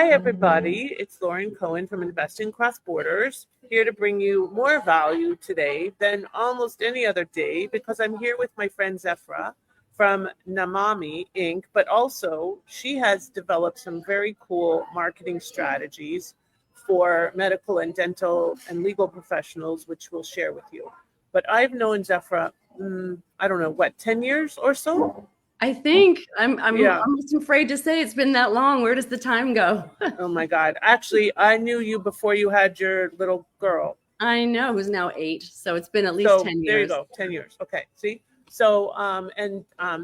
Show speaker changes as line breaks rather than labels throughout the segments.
Hi, everybody. It's Lauren Cohen from Investing Cross Borders, here to bring you more value today than almost any other day because I'm here with my friend Zephora from Hamani Inc., but also she has developed some very cool marketing strategies for medical and dental and legal professionals, which we'll share with you. But I've known Zephora, I don't know, what, 10 years or so?
I think I'm
Yeah.
almost afraid to say it's been that long. Where does the time go?
Oh my God. Actually, I knew you before you had your little girl.
I know, who's now 8, so it's been at least
So
10
there you
years.
go, 10 years. Okay, see? So,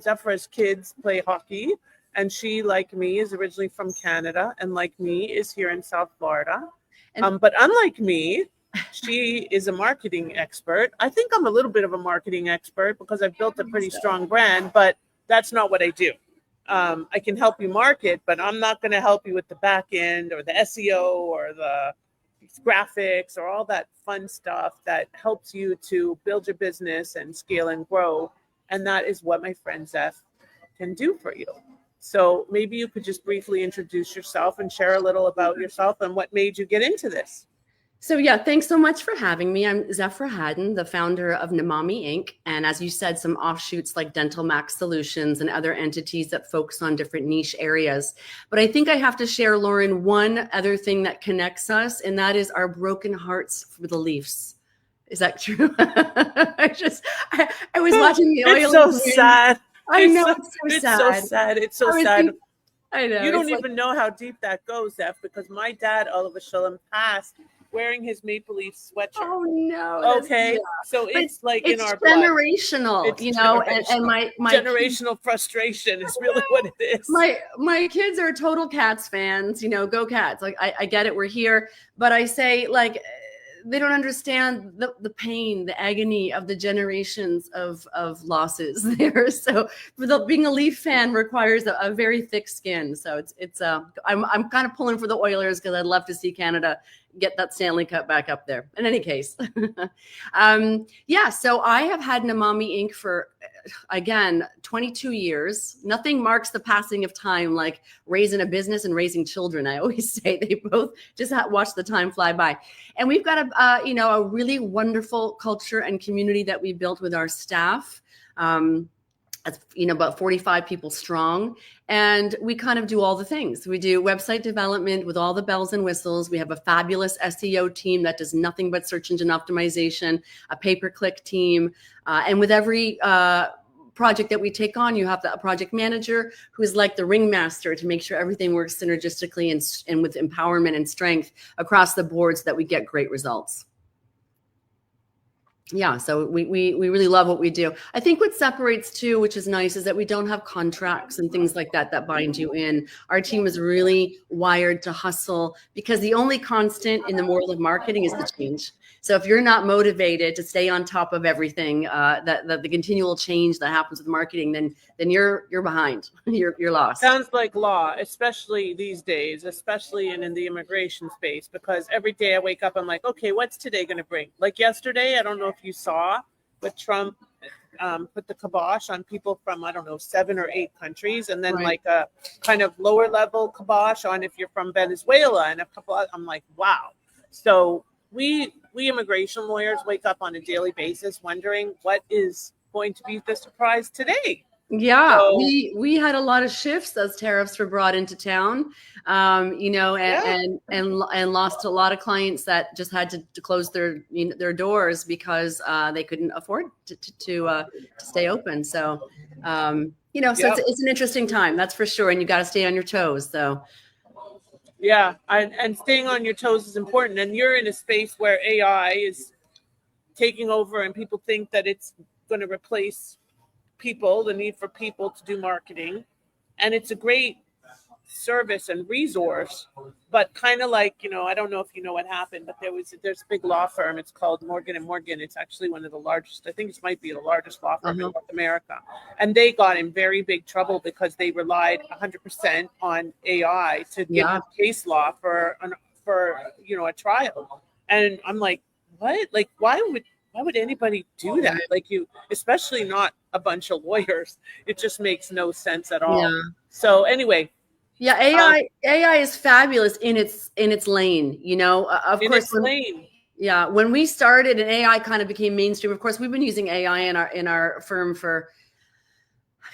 Zephora's kids play hockey, and she, like me, is originally from Canada, and like me, is here in South Florida. But unlike me, she is a marketing expert. I think I'm a little bit of a marketing expert because I've built a pretty strong brand, but that's not what I do. I can help you market, but I'm not going to help you with the back end or the SEO or the graphics or all that fun stuff that helps you to build your business and scale and grow. And that is what my friend Zeph can do for you. So maybe you could just briefly introduce yourself and share a little about yourself and what made you get into this.
So yeah, thanks so much for having me. I'm Zephora Haddon, the founder of Hamani Inc. And as you said, some offshoots like Dental Max Solutions and other entities that focus on different niche areas. But I think I have to share, Lauren, one other thing that connects us, and that is our broken hearts for the Leafs. Is that true? I was watching the Oilers.
It's so sad.
I know, it's so sad.
It's so sad.
I know.
You don't even know how deep that goes, Zeph, because my dad, all of a sudden, passed wearing his Maple Leaf sweatshirt.
Oh no.
Okay. Yeah. So it's like
it's
in our
generational,
blood.
you know, and my
generational frustration is really what it is.
My kids are total Cats fans, you know, go Cats. Like I get it, we're here, but I say like they don't understand the pain, the agony of the generations of losses there. So being a Leaf fan requires a very thick skin. So I'm kind of pulling for the Oilers because I'd love to see Canada get that Stanley Cup back up there. In any case, yeah. So I have had Hamani Inc. for, again, 22 years. Nothing marks the passing of time like raising a business and raising children. I always say they both just watch the time fly by. And we've got a really wonderful culture and community that we built with our staff. About 45 people strong. And we kind of do all the things. We do website development with all the bells and whistles. We have a fabulous SEO team that does nothing but search engine optimization, a pay-per-click team. And with every project that we take on, you have a project manager who's like the ringmaster to make sure everything works synergistically and with empowerment and strength across the board so that we get great results. Yeah, so we really love what we do. I think what separates too, which is nice, is that we don't have contracts and things like that bind you in. Our team is really wired to hustle because the only constant in the world of marketing is the change. So if you're not motivated to stay on top of everything, that the continual change that happens with marketing, then you're behind. You're lost.
Sounds like law, especially these days, especially in the immigration space, because every day I wake up, I'm like, okay, what's today going to bring? Like yesterday, I don't know if you saw, but Trump put the kibosh on people from, I don't know, 7 or 8 countries, and then like a kind of lower level kibosh on if you're from Venezuela and a couple. I'm like, wow. So we immigration lawyers wake up on a daily basis wondering what is going to be the surprise today.
Yeah, so, we had a lot of shifts as tariffs were brought into town, and lost a lot of clients that just had to close their doors because they couldn't afford to stay open. So, so it's an interesting time, that's for sure, and you got to stay on your toes. So.
Yeah, and staying on your toes is important. And you're in a space where AI is taking over, and people think that it's going to replace people, the need for people to do marketing. And it's a great service and resource, but kind of like, I don't know if you know what happened, but there's a big law firm. It's called Morgan & Morgan. It's actually one of the largest. I think it might be the largest law firm in North America. And they got in very big trouble because they relied 100% on AI to get a case law for a trial. And I'm like, what? Like, why would anybody do that? Like, especially not a bunch of lawyers. It just makes no sense at all. Yeah. So anyway,
Yeah, AI is fabulous in its lane. You know, of
In
course,
its lane.
yeah, when we started and AI kind of became mainstream. Of course, we've been using AI in our firm for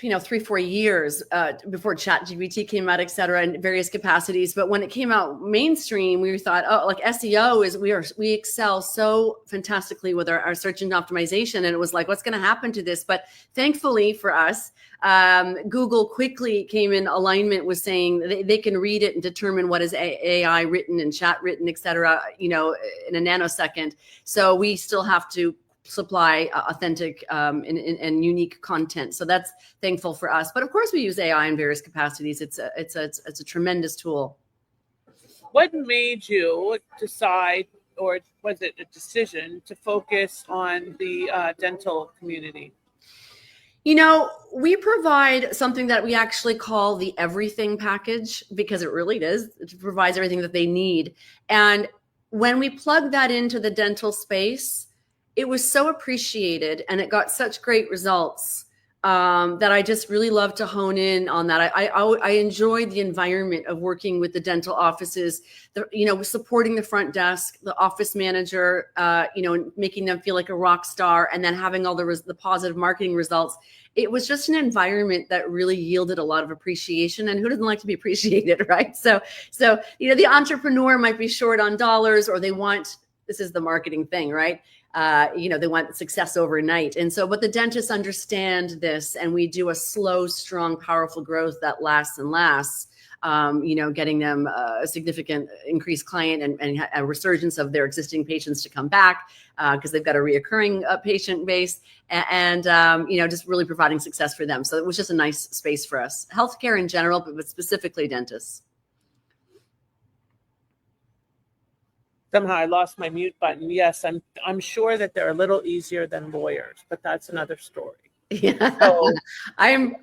3-4 years before ChatGPT came out, et cetera, in various capacities. But when it came out mainstream, we thought, oh, like SEO is we excel so fantastically with our search engine optimization, and it was like, what's going to happen to this? But thankfully for us, Google quickly came in alignment with saying they can read it and determine what is AI written and chat written, et cetera, in a nanosecond. So we still have to supply authentic and unique content. So that's thankful for us. But of course, we use AI in various capacities. It's a tremendous tool.
What made you decide, or was it a decision, to focus on the dental community?
We provide something that we actually call the everything package, because it really is. It provides everything that they need. And when we plug that into the dental space, it was so appreciated and it got such great results that I just really love to hone in on that. I enjoyed the environment of working with the dental offices, supporting the front desk, the office manager, making them feel like a rock star, and then having all the positive marketing results. It was just an environment that really yielded a lot of appreciation, and who doesn't like to be appreciated, right? So the entrepreneur might be short on dollars, or this is the marketing thing, right? They want success overnight. And so, but the dentists understand this, and we do a slow, strong, powerful growth that lasts and lasts, getting them a significant increased client and a resurgence of their existing patients to come back because they've got a reoccurring patient base and just really providing success for them. So it was just a nice space for us. Healthcare in general, but specifically dentists.
Somehow I lost my mute button. Yes, I'm sure that they're a little easier than lawyers, but that's another story.
Yeah.
So,
I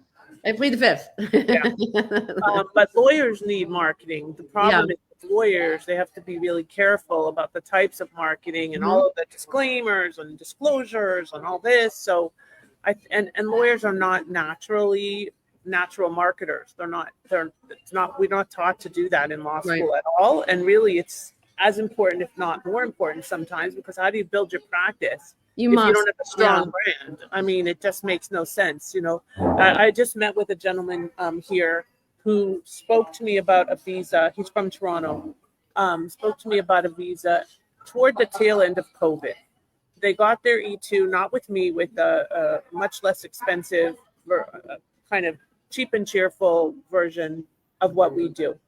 plead the fifth.
Yeah. But lawyers need marketing. The problem is with lawyers, they have to be really careful about the types of marketing and all of the disclaimers and disclosures and all this. So and lawyers are not natural marketers. We're not taught to do that in law school at all. And really it's as important, if not more important sometimes, because how do you build your practice if you don't have a strong brand? I mean, it just makes no sense. I just met with a gentleman here who spoke to me about a visa. He's from Toronto. Spoke to me about a visa toward the tail end of COVID. They got their E2, not with me, with a much less expensive, kind of cheap and cheerful version of what we do.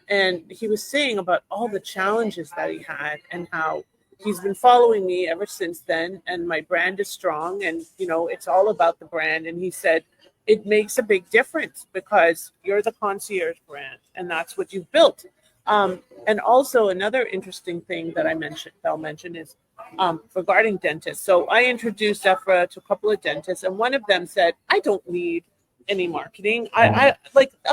And he was saying about all the challenges that he had and how he's been following me ever since then. And my brand is strong and, it's all about the brand. And he said, it makes a big difference because you're the concierge brand and that's what you've built. And also another interesting thing that Belle mentioned is regarding dentists. So I introduced Zephora to a couple of dentists and one of them said, I don't need any marketing. I'm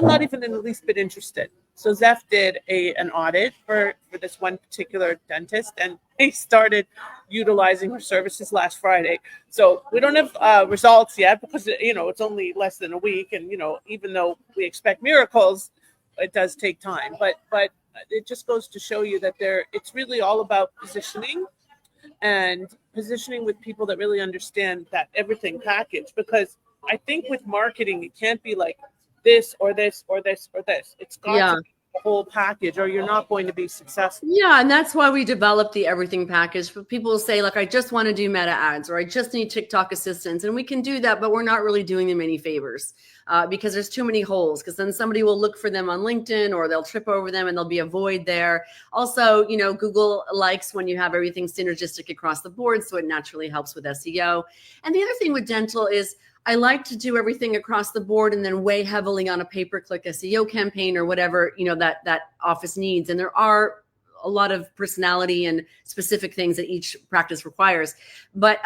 not even in the least bit interested. So Zeph did an audit for this one particular dentist, and they started utilizing her services last Friday. So we don't have results yet because it's only less than a week, and even though we expect miracles, it does take time. But it just goes to show you that it's really all about positioning with people that really understand that everything package. Because I think with marketing, it can't be like this or this or this or this. It's got to be the whole package or you're not going to be successful.
Yeah, and that's why we developed the everything package. People will say, like, I just want to do meta ads or I just need TikTok assistance. And we can do that, but we're not really doing them any favors because there's too many holes, because then somebody will look for them on LinkedIn or they'll trip over them and there'll be a void there. Also, Google likes when you have everything synergistic across the board, so it naturally helps with SEO. And the other thing with dental is I like to do everything across the board and then weigh heavily on a pay-per-click SEO campaign or whatever, that office needs. And there are a lot of personality and specific things that each practice requires. But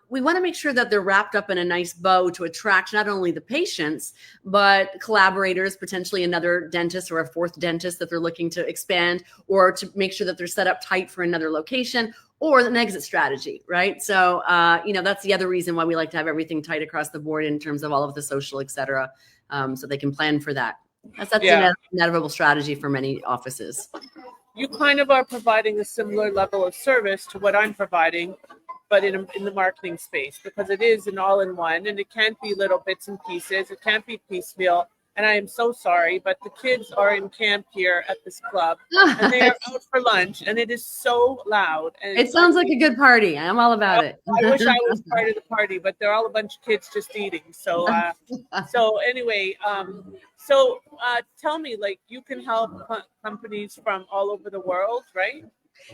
we want to make sure that they're wrapped up in a nice bow to attract not only the patients, but collaborators, potentially another dentist or a fourth dentist that they're looking to expand, or to make sure that they're set up tight for another location, or an exit strategy, right? So, that's the other reason why we like to have everything tight across the board in terms of all of the social, et cetera, so they can plan for that. That's
Yeah.
an inevitable strategy for many offices.
You kind of are providing a similar level of service to what I'm providing, but in the marketing space, because it is an all-in-one, and it can't be little bits and pieces. It can't be piecemeal. And I am so sorry, but the kids are in camp here at this club, and they are out for lunch, and it is so loud. And
It sounds like a good party. I'm all about it.
I wish I was part of the party, but they're all a bunch of kids just eating. So, so anyway, tell me, like, you can help companies from all over the world, right?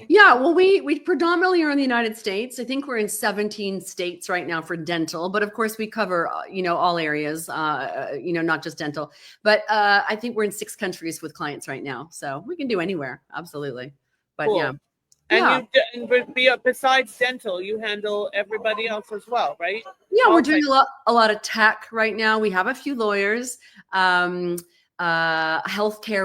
Yeah, well, we predominantly are in the United States. I think we're in 17 states right now for dental, but of course we cover, all areas, not just dental. But I think we're in 6 countries with clients right now, so we can do anywhere, absolutely. But
Cool.
yeah,
And besides dental, you handle everybody else as well, right?
yeah, we're doing a lot of tech right now. We have a few lawyers, healthcare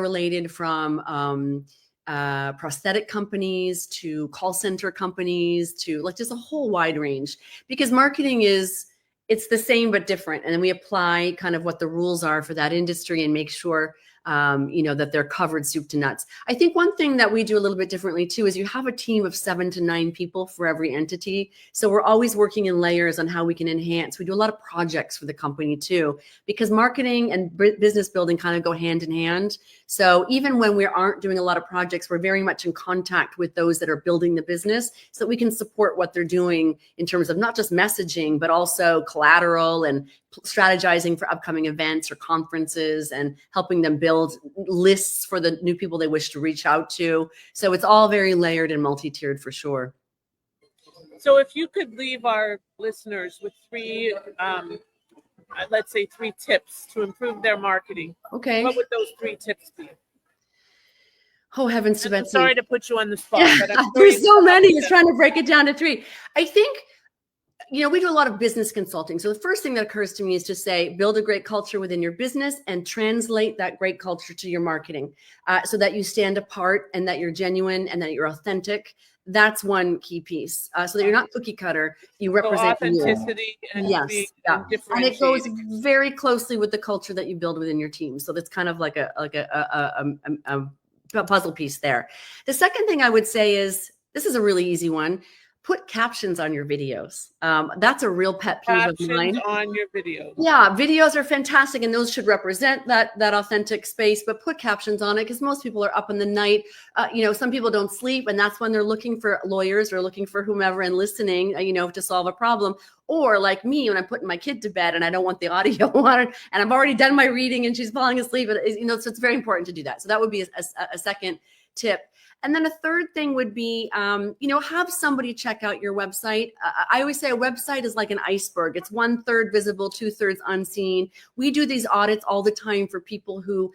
related, from prosthetic companies to call center companies to like just a whole wide range, because marketing it's the same but different, and then we apply kind of what the rules are for that industry and make sure that they're covered soup to nuts. I think one thing that we do a little bit differently too is you have a team of 7 to 9 people for every entity. So we're always working in layers on how we can enhance. We do a lot of projects for the company too, because marketing and business building kind of go hand in hand. So even when we aren't doing a lot of projects, we're very much in contact with those that are building the business so that we can support what they're doing in terms of not just messaging, but also collateral and strategizing for upcoming events or conferences and helping them build lists for the new people they wish to reach out to. So it's all very layered and multi-tiered for sure.
So if you could leave our listeners with 3, let's say 3 tips to improve their marketing.
Okay.
What would those 3 tips be?
Oh, heavens to Betsy.
I'm sorry to put you on the spot, but
there's so many. It's trying to break it down to 3. I think, we do a lot of business consulting. So the first thing that occurs to me is to say, build a great culture within your business and translate that great culture to your marketing, so that you stand apart and that you're genuine and that you're authentic. That's one key piece. So that you're not cookie cutter. You represent
authenticity and
yes, and it goes very closely with the culture that you build within your team. So that's kind of like a puzzle piece there. The second thing I would say is, this is a really easy one. Put captions on your videos. That's a real pet peeve of mine.
Captions on your videos.
Yeah, videos are fantastic, and those should represent that authentic space. But put captions on it, because most people are up in the night. Some people don't sleep, and that's when they're looking for lawyers or looking for whomever and listening, to solve a problem. Or like me, when I'm putting my kid to bed and I don't want the audio on, and I've already done my reading and she's falling asleep. So it's very important to do that. So that would be a second tip. And then a third thing would be, have somebody check out your website. I always say a website is like an iceberg. It's 1/3 visible, 2/3 unseen. We do these audits all the time for people who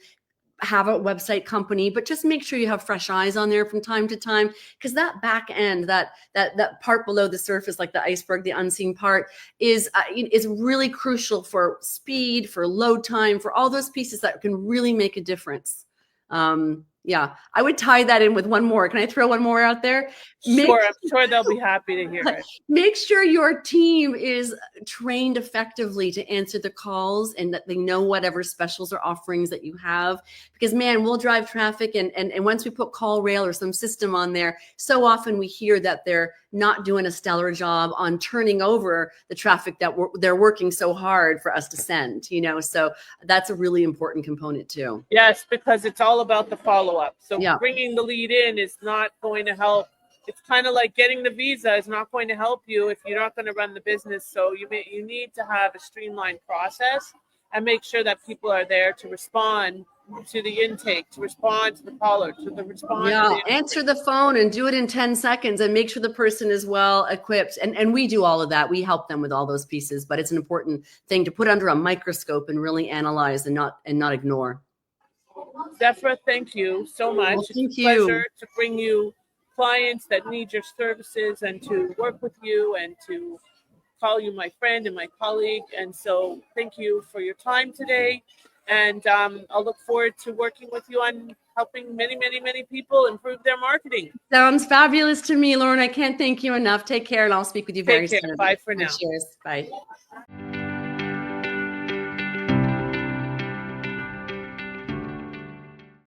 have a website company, but just make sure you have fresh eyes on there from time to time, because that back end, that part below the surface, like the iceberg, the unseen part, is really crucial for speed, for load time, for all those pieces that can really make a difference. Yeah, I would tie that in with one more. Can I throw one more out there?
Sure, I'm sure they'll be happy to hear it.
Make sure your team is trained effectively to answer the calls and that they know whatever specials or offerings that you have. Because, man, we'll drive traffic, and once we put call rail or some system on there, so often we hear that they're not doing a stellar job on turning over the traffic that they're working so hard for us to send, so that's a really important component too.
Yes, because it's all about the follow-up. So bringing the lead in is not going to help. It's kind of like getting the visa is not going to help you if you're not going to run the business. So you need to have a streamlined process and make sure that people are there to respond to the intake, to respond to the caller, to the response.
Yeah, answer the phone and do it in 10 seconds and make sure the person is well equipped. And we do all of that. We help them with all those pieces, but it's an important thing to put under a microscope and really analyze and not ignore.
Zephora, thank you so much.
Well, thank
it's a pleasure to bring you clients that need your services and to work with you and to call you my friend and my colleague. And so thank you for your time today. And I'll look forward to working with you on helping many, many, many people improve their marketing.
Sounds fabulous to me, Lauren. I can't thank you enough. Take care, and I'll speak with you very soon.
Bye for now.
Cheers. Bye.